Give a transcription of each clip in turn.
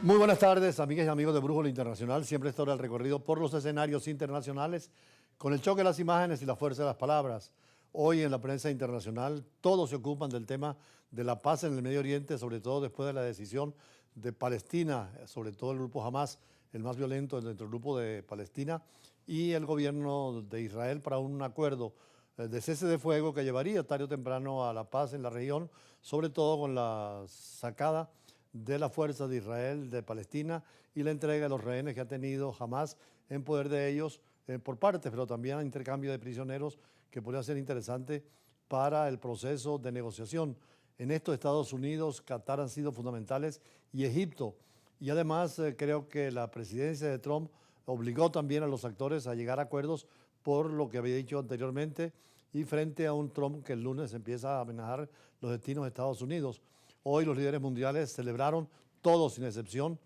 Muy buenas tardes, amigas y amigos de Brújula Internacional. Siempre está ahora el recorrido por los escenarios internacionales con el choque de las imágenes y la fuerza de las palabras. Hoy en la prensa internacional todos se ocupan del tema de la paz en el Medio Oriente, sobre todo después de la decisión de Palestina, sobre todo el grupo Hamas, el más violento dentro del grupo de Palestina, y el gobierno de Israel para un acuerdo de cese de fuego que llevaría tarde o temprano a la paz en la región, sobre todo con la sacada de la fuerza de Israel, de Palestina, y la entrega de los rehenes que ha tenido Hamas en poder de ellos por partes, pero también intercambio de prisioneros que podría ser interesante para el proceso de negociación. En esto Estados Unidos, Qatar han sido fundamentales y Egipto. Y además creo que la presidencia de Trump obligó también a los actores a llegar a acuerdos por lo que había dicho anteriormente y frente a un Trump que el lunes empieza a amenazar los destinos de Estados Unidos. Hoy los líderes mundiales celebraron, todos sin excepción,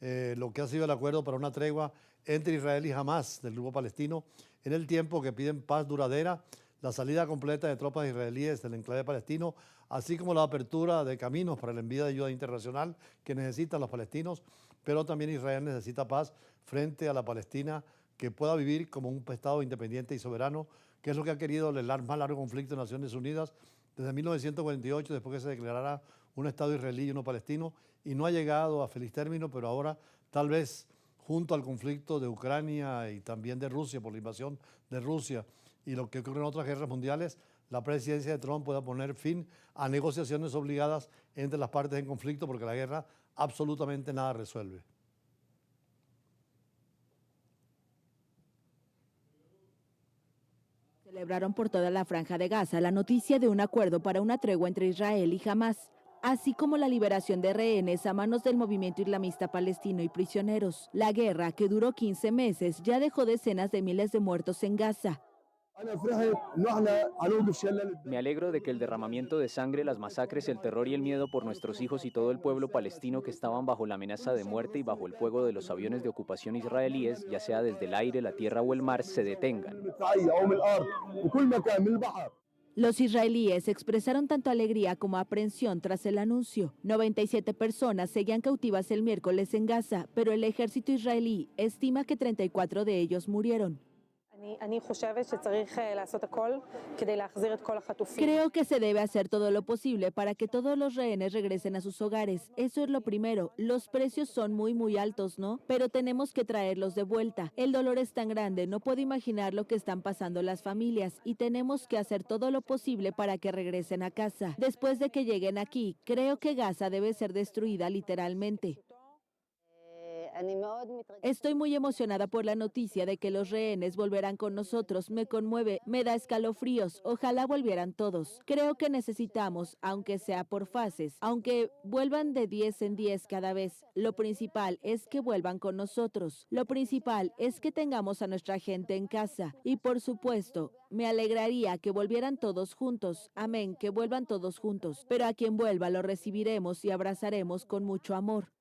lo que ha sido el acuerdo para una tregua entre Israel y Hamas del grupo palestino en el tiempo que piden paz duradera, la salida completa de tropas israelíes del enclave palestino, así como la apertura de caminos para el envío de ayuda internacional que necesitan los palestinos, pero también Israel necesita paz frente a la Palestina que pueda vivir como un Estado independiente y soberano, que es lo que ha querido el más largo conflicto de Naciones Unidas desde 1948, después que se declarara un Estado israelí y uno palestino, y no ha llegado a feliz término, pero ahora tal vez junto al conflicto de Ucrania y también de Rusia por la invasión de Rusia y lo que ocurre en otras guerras mundiales, la presidencia de Trump pueda poner fin a negociaciones obligadas entre las partes en conflicto porque la guerra absolutamente nada resuelve. Celebraron por toda la Franja de Gaza la noticia de un acuerdo para una tregua entre Israel y Hamas, así como la liberación de rehenes a manos del movimiento islamista palestino y prisioneros. La guerra, que duró 15 meses, ya dejó decenas de miles de muertos en Gaza. Me alegro de que el derramamiento de sangre, las masacres, el terror y el miedo por nuestros hijos y todo el pueblo palestino que estaban bajo la amenaza de muerte y bajo el fuego de los aviones de ocupación israelíes, ya sea desde el aire, la tierra o el mar, se detengan. Los israelíes expresaron tanto alegría como aprensión tras el anuncio. 97 personas seguían cautivas el miércoles en Gaza, pero el ejército israelí estima que 34 de ellos murieron. Creo que se debe hacer todo lo posible para que todos los rehenes regresen a sus hogares. Eso es lo primero. Los precios son muy altos, ¿no? Pero tenemos que traerlos de vuelta. El dolor es tan grande, no puedo imaginar lo que están pasando las familias y tenemos que hacer todo lo posible para que regresen a casa. Después de que lleguen aquí, creo que Gaza debe ser destruida literalmente. Estoy muy emocionada por la noticia de que los rehenes volverán con nosotros. Me conmueve, me da escalofríos. Ojalá volvieran todos. Creo que necesitamos, aunque sea por fases, aunque vuelvan de 10 en 10 cada vez. Lo principal es que vuelvan con nosotros. Lo principal es que tengamos a nuestra gente en casa. Y por supuesto, me alegraría que volvieran todos juntos. Amén, que vuelvan todos juntos. Pero a quien vuelva lo recibiremos y abrazaremos con mucho amor.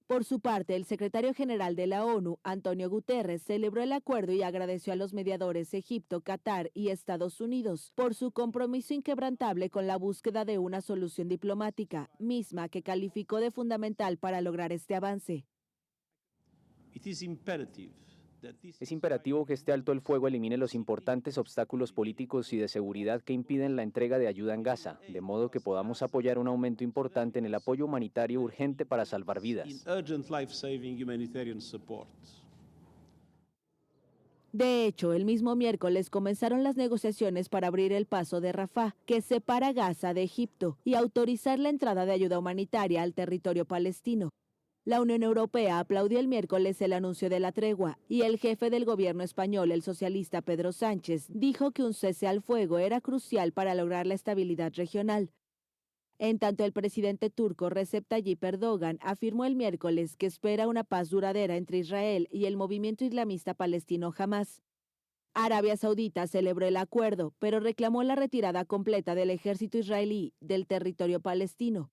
Por su parte, el secretario general de la ONU, Antonio Guterres, celebró el acuerdo y agradeció a los mediadores Egipto, Qatar y Estados Unidos por su compromiso inquebrantable con la búsqueda de una solución diplomática, misma que calificó de fundamental para lograr este avance. Es imperativo que este alto el fuego elimine los importantes obstáculos políticos y de seguridad que impiden la entrega de ayuda en Gaza, de modo que podamos apoyar un aumento importante en el apoyo humanitario urgente para salvar vidas. De hecho, el mismo miércoles comenzaron las negociaciones para abrir el paso de Rafah, que separa Gaza de Egipto, y autorizar la entrada de ayuda humanitaria al territorio palestino. La Unión Europea aplaudió el miércoles el anuncio de la tregua y el jefe del gobierno español, el socialista Pedro Sánchez, dijo que un cese al fuego era crucial para lograr la estabilidad regional. En tanto, el presidente turco Recep Tayyip Erdogan afirmó el miércoles que espera una paz duradera entre Israel y el movimiento islamista palestino Hamas. Arabia Saudita celebró el acuerdo, pero reclamó la retirada completa del ejército israelí del territorio palestino.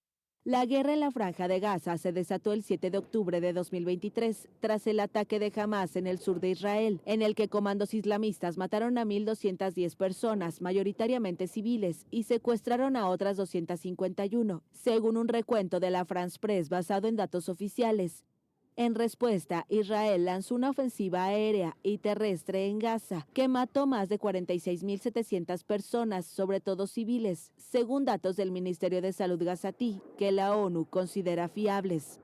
La guerra en la Franja de Gaza se desató el 7 de octubre de 2023 tras el ataque de Hamás en el sur de Israel, en el que comandos islamistas mataron a 1.210 personas, mayoritariamente civiles, y secuestraron a otras 251, según un recuento de la France Press basado en datos oficiales. En respuesta, Israel lanzó una ofensiva aérea y terrestre en Gaza que mató más de 46.700 personas, sobre todo civiles, según datos del Ministerio de Salud gazatí, que la ONU considera fiables.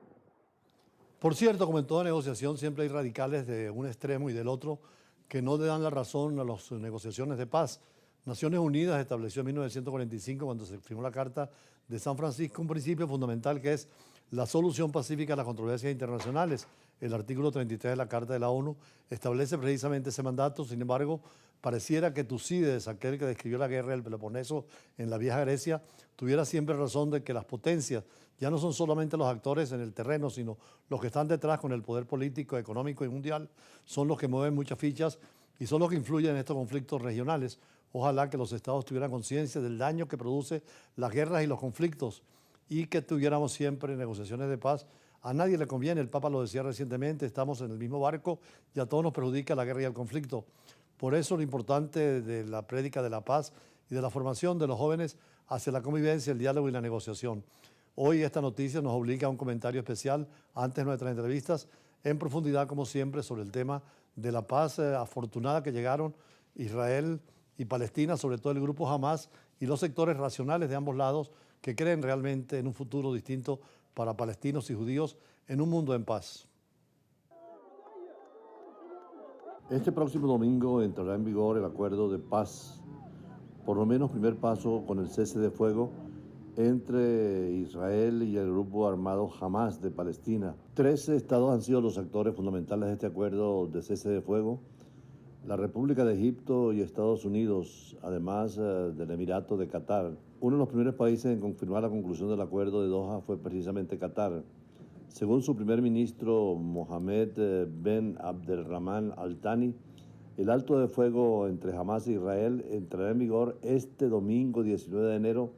Por cierto, como en toda negociación, siempre hay radicales de un extremo y del otro que no le dan la razón a las negociaciones de paz. Naciones Unidas estableció en 1945, cuando se firmó la Carta de San Francisco, un principio fundamental que es la solución pacífica a las controversias internacionales. El artículo 33 de la Carta de la ONU establece precisamente ese mandato. Sin embargo, pareciera que Tucídides, aquel que describió la guerra del Peloponeso en la vieja Grecia, tuviera siempre razón de que las potencias ya no son solamente los actores en el terreno, sino los que están detrás con el poder político, económico y mundial, son los que mueven muchas fichas y son los que influyen en estos conflictos regionales. Ojalá que los estados tuvieran conciencia del daño que produce las guerras y los conflictos y que tuviéramos siempre negociaciones de paz. A nadie le conviene, el Papa lo decía recientemente, estamos en el mismo barco y a todos nos perjudica la guerra y el conflicto. Por eso lo importante de la prédica de la paz y de la formación de los jóvenes hacia la convivencia, el diálogo y la negociación. Hoy esta noticia nos obliga a un comentario especial antes de nuestras entrevistas, en profundidad como siempre, sobre el tema de la paz afortunada que llegaron Israel y Palestina, sobre todo el grupo Hamás y los sectores racionales de ambos lados que creen realmente en un futuro distinto para palestinos y judíos en un mundo en paz. Este próximo domingo entrará en vigor el acuerdo de paz, por lo menos primer paso con el cese de fuego entre Israel y el grupo armado Hamás de Palestina. 13 estados han sido los actores fundamentales de este acuerdo de cese de fuego: la República de Egipto y Estados Unidos, además del Emirato de Qatar. Uno de los primeros países en confirmar la conclusión del acuerdo de Doha fue precisamente Qatar. Según su primer ministro Mohammed Ben Abdelrahman Al Thani, el alto de fuego entre Hamás e Israel entrará en vigor este domingo 19 de enero.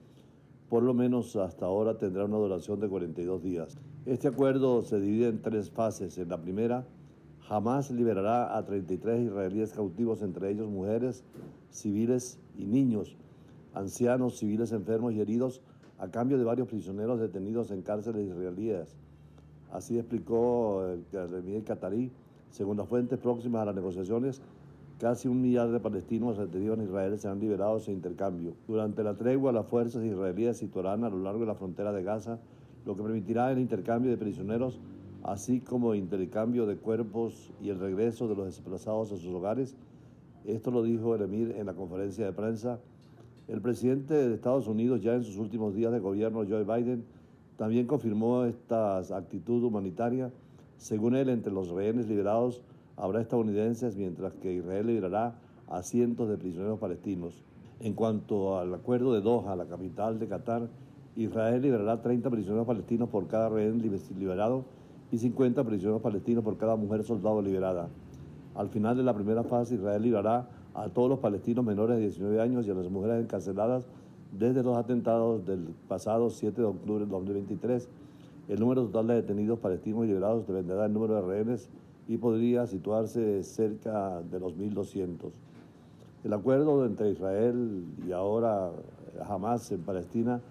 Por lo menos hasta ahora tendrá una duración de 42 días. Este acuerdo se divide en 3 fases. En la primera, Hamás liberará a 33 israelíes cautivos, entre ellos mujeres, civiles y niños, ancianos, civiles enfermos y heridos, a cambio de varios prisioneros detenidos en cárceles israelíes. Así explicó el emir catarí. Según las fuentes próximas a las negociaciones, casi 1 millar de palestinos retenidos en Israel serán liberados en intercambio. Durante la tregua, las fuerzas israelíes situarán a lo largo de la frontera de Gaza, lo que permitirá el intercambio de prisioneros, así como el intercambio de cuerpos y el regreso de los desplazados a sus hogares. Esto lo dijo el emir en la conferencia de prensa. El presidente de Estados Unidos, ya en sus últimos días de gobierno, Joe Biden, también confirmó esta actitud humanitaria. Según él, entre los rehenes liberados habrá estadounidenses, mientras que Israel liberará a cientos de prisioneros palestinos. En cuanto al acuerdo de Doha, la capital de Qatar, Israel liberará 30 prisioneros palestinos por cada rehén liberado y 50 prisioneros palestinos por cada mujer soldado liberada. Al final de la primera fase, Israel liberará a todos los palestinos menores de 19 años y a las mujeres encarceladas desde los atentados del pasado 7 de octubre de 2023. El número total de detenidos palestinos liberados dependerá del número de rehenes y podría situarse cerca de los 1.200. El acuerdo entre Israel y ahora Hamás en Palestina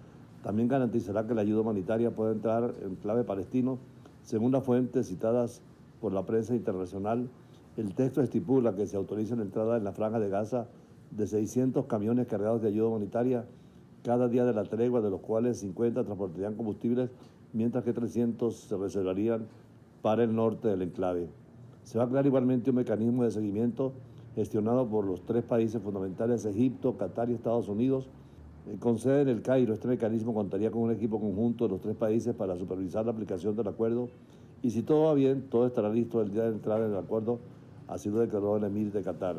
también garantizará que la ayuda humanitaria pueda entrar en clave palestino. Según las fuentes citadas por la prensa internacional, el texto estipula que se autoriza la entrada en la Franja de Gaza de 600 camiones cargados de ayuda humanitaria cada día de la tregua, de los cuales 50 transportarían combustibles, mientras que 300 se reservarían para el norte del enclave. Se va a crear igualmente un mecanismo de seguimiento gestionado por los 3 países fundamentales, Egipto, Qatar y Estados Unidos, con sede en El Cairo. Este mecanismo contaría con un equipo conjunto de los 3 países para supervisar la aplicación del acuerdo, y si todo va bien, todo estará listo el día de entrada en el acuerdo, así lo declaró el emir de Qatar.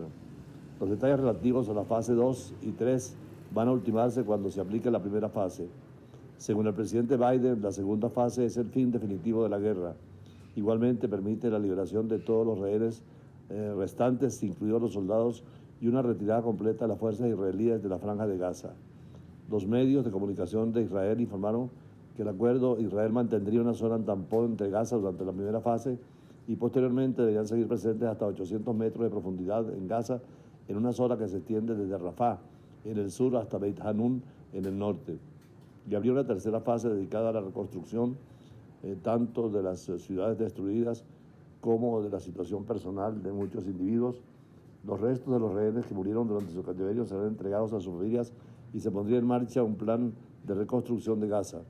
Los detalles relativos a la fase 2 y 3 van a ultimarse cuando se aplique la primera fase. Según el presidente Biden, la segunda fase es el fin definitivo de la guerra. Igualmente permite la liberación de todos los rehenes restantes, incluidos los soldados, y una retirada completa de las fuerzas israelíes de la Franja de Gaza. Los medios de comunicación de Israel informaron que el acuerdo Israel mantendría una zona tampón entre Gaza durante la primera fase y posteriormente deberían seguir presentes hasta 800 metros de profundidad en Gaza, en una zona que se extiende desde Rafah en el sur hasta Beit Hanun en el norte. Y habría una tercera fase dedicada a la reconstrucción tanto de las ciudades destruidas como de la situación personal de muchos individuos. Los restos de los rehenes que murieron durante su cautiverio serán entregados a sus familias y se pondría en marcha un plan de reconstrucción de Gaza.